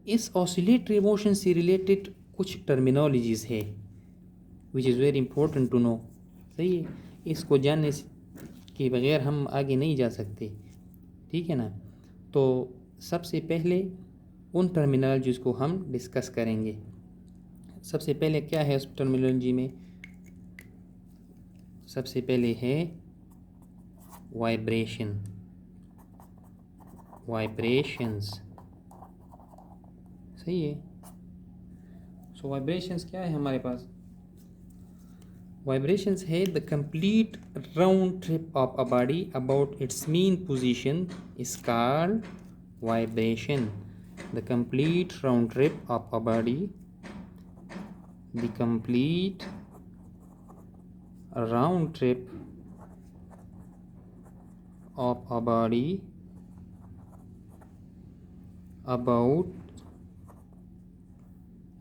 इस oscillatory motion से related कुछ टर्मिनोलॉजीज़ है which is very important to know. सही है, इसको जानने के बगैर हम आगे नहीं जा सकते, ठीक है ना। तो सबसे पहले उन टर्मिनोलॉजीज़ को हम डिस्कस करेंगे। सबसे पहले क्या है उस टर्मिनोलॉजी में? सबसे पहले है वाइब्रेशन, वाइब्रेशंस। सही है। सो वाइब्रेशंस क्या है हमारे पास? वाइब्रेशंस है the complete round trip of a body about it's mean position is called vibration. The complete round trip of a body, the complete round trip of a body about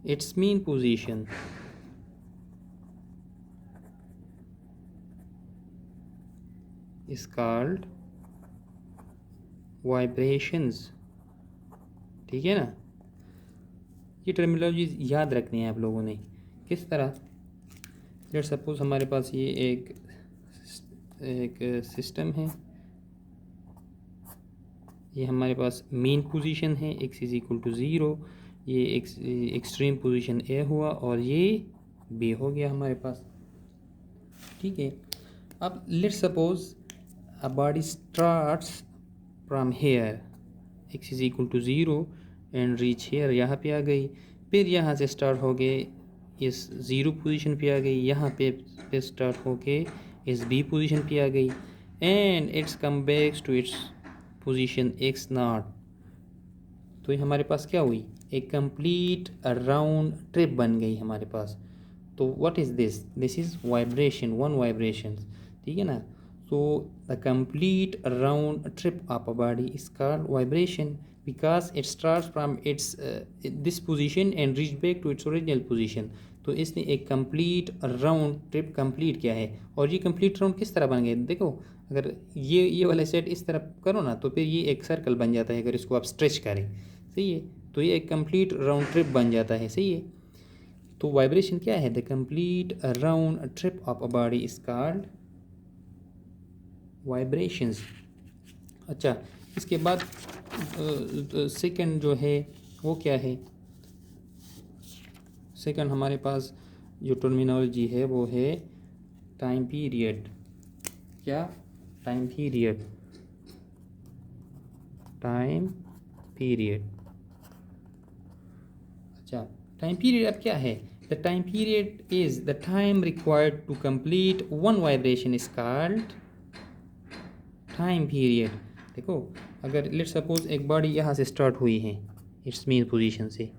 its mean position is called vibrations। ठीक है ना। ये terminology याद रखनी है आप लोगों ने। किस तरह? लेट सपोज हमारे पास ये एक सिस्टम है, ये हमारे पास मीन पोजीशन है x इज इक्वल टू 0, ये एक्सट्रीम पोजीशन A हुआ और ये B हो गया हमारे पास। ठीक है। अब let suppose a body starts from here, x is equal to 0 and reach here, यहाँ पे आ गई, फिर यहाँ से स्टार्ट हो गए इस 0 पोजीशन पे आ गई, यहाँ पे स्टार्ट हो के इस B पोजीशन पे आ गई and it's come back to its position x naught. तो ये हमारे पास क्या हुई? एक कंप्लीट राउंड ट्रिप बन गई हमारे पास। तो what is this? This is vibration, one vibration. ठीक है ना। So the complete round trip of a body is called vibration because it starts from its this position and reach back to its original position. तो इसने एक complete round trip complete किया है। और ये कंप्लीट राउंड किस तरह बन गए? देखो, अगर ये वाला सेट इस तरह करो ना तो फिर ये एक सर्कल बन जाता है अगर इसको आप स्ट्रेच करें। सही है। तो ये एक कंप्लीट राउंड ट्रिप बन जाता है। सही है। तो वाइब्रेशन क्या है? The complete round trip of a body is called vibrations. अच्छा, इसके बाद सेकंड जो है वो क्या है? सेकंड हमारे पास जो टर्मिनोलॉजी है वो है टाइम पीरियड। क्या? Time period, time period. अच्छा, टाइम पीरियड अब क्या है? The time period is the time required to complete one vibration is called time period. देखो, अगर लेट सपोज एक बॉडी यहाँ से स्टार्ट हुई है इट्स मीन पोजीशन से,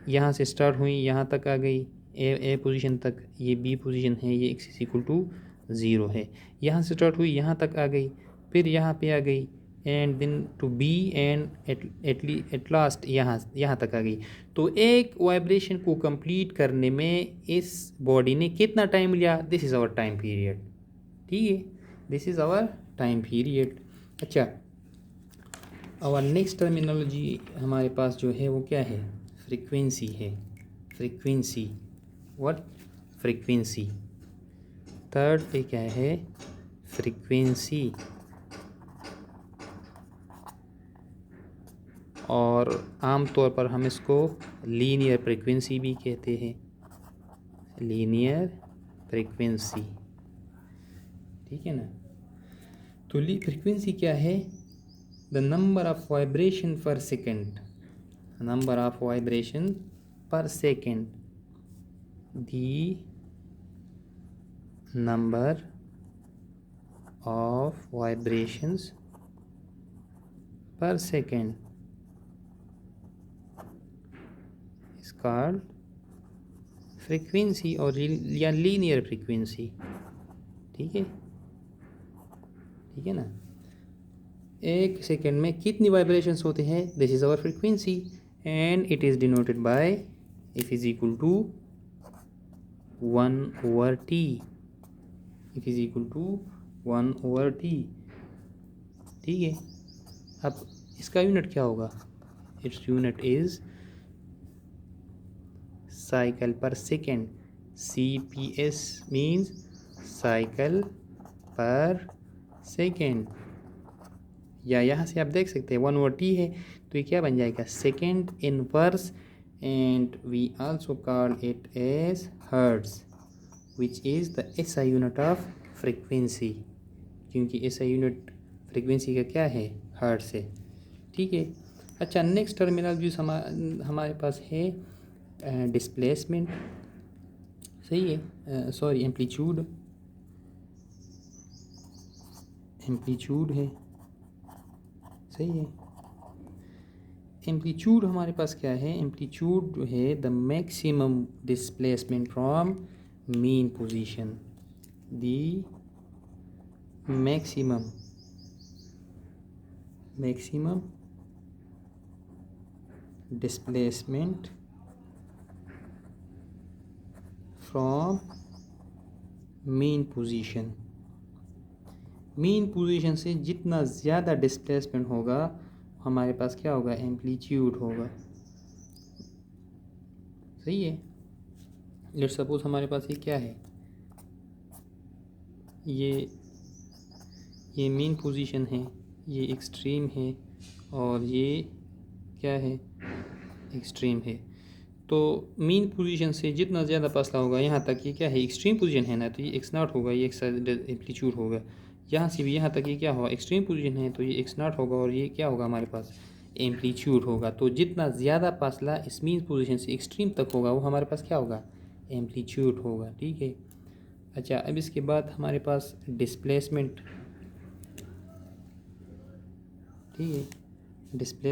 यहाँ से स्टार्ट हुई यहाँ तक आ गई ए पोजीशन तक, ये बी पोजीशन है, ये x इज इक्वल टू 0 है। यहाँ से स्टार्ट हुई यहाँ तक आ गई, फिर यहाँ पे आ गई and then to B and at last यहाँ तक आ गई। तो एक वाइब्रेशन को कंप्लीट करने में इस बॉडी ने कितना टाइम लिया? This is our time period. ठीक है, this is our time period. अच्छा, आवर नेक्स्ट टर्मिनोलॉजी हमारे पास जो है वो क्या है? फ्रीक्वेंसी है। Frequency, what? फ्रीक्वेंसी। थर्ड पे क्या है? फ्रीक्वेंसी। और आम तौर पर हम इसको लीनियर फ्रीक्वेंसी भी कहते हैं। Linear frequency. ठीक है ना। तो फ्रीक्वेंसी क्या है? द नंबर ऑफ वाइब्रेशन पर second, number of vibration per second, the number of vibrations per second is called frequency और या linear frequency। ठीक है, ठीक है ना। एक सेकेंड में कितनी वाइब्रेशंस होते हैं? This is our frequency and it is denoted by F is equal to 1 over T। F is equal to 1 over T। ठीक है। अब इसका यूनिट क्या होगा? इट्स यूनिट इज़ साइकिल पर सेकेंड. CPS मीन्स साइकिल पर सेकेंड. या यहाँ से आप देख सकते हैं 1/t है तो ये क्या बन जाएगा, second inverse. And we also call it as hertz which is the SI unit of frequency, क्योंकि SI यूनिट फ्रीक्वेंसी का क्या है, हर्ट्ज है. ठीक है. अच्छा, नेक्स्ट टर्मिनोलॉजी हमारे पास है डिस्प्लेसमेंट. सही है, सॉरी एम्पलीट्यूड. एम्पलीट्यूड है, सही है. एम्पलीट्यूड हमारे पास क्या है, एम्पलीट्यूड जो है the maximum displacement from mean position. The maximum displacement from mean position. Mean position से जितना ज़्यादा डिस्प्लेसमेंट होगा हमारे पास क्या होगा, एम्पलीट्यूड होगा. सही है. लेट्स सपोज हमारे पास ये क्या है, ये मीन पोजीशन है, ये एक्सट्रीम है और ये क्या है, एक्सट्रीम है. तो मीन पोजीशन से जितना ज़्यादा फासला होगा यहाँ तक, ये क्या है, एक्सट्रीम पोजीशन है ना, तो ये x0 होगा, ये एम्पलीट्यूड होगा. यहाँ से भी यहाँ तक ये क्या होगा, एक्सट्रीम पोजीशन है तो ये x0 होगा और ये क्या होगा हमारे पास, एम्पलीट्यूड होगा. तो जितना ज़्यादा फासला इस मीन पोजीशन से एक्सट्रीम तक होगा वो हमारे पास क्या होगा, एम्पलीट्यूड होगा. ठीक है. अच्छा, अब इसके बाद हमारे पास डिस्प्लेसमेंट. ठीक है. डिस्प्लेस